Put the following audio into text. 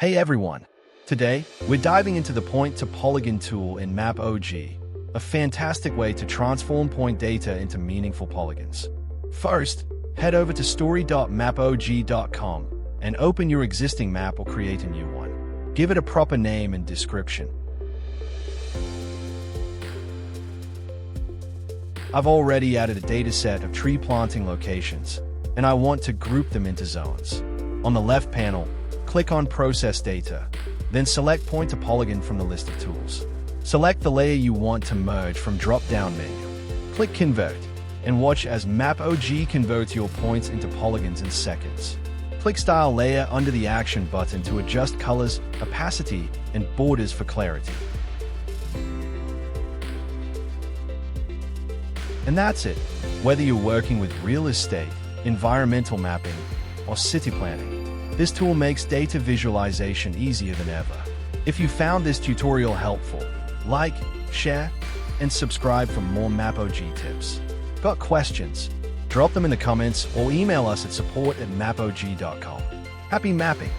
Hey everyone! Today, we're diving into the Point to Polygon tool in MAPOG, a fantastic way to transform point data into meaningful polygons. First, head over to story.mapog.com and open your existing map or create a new one. Give it a proper name and description. I've already added a dataset of tree planting locations, and I want to group them into zones. On the left panel, click on Process Data, then select Point to Polygon from the list of tools. Select the layer you want to merge from drop-down menu. Click Convert, and watch as MAPOG converts your points into polygons in seconds. Click Style Layer under the Action button to adjust colors, opacity, and borders for clarity. And that's it. Whether you're working with real estate, environmental mapping, or city planning, this tool makes data visualization easier than ever. If you found this tutorial helpful, like, share, and subscribe for more MAPOG tips. Got questions? Drop them in the comments or email us at support@mapog.com. Happy mapping!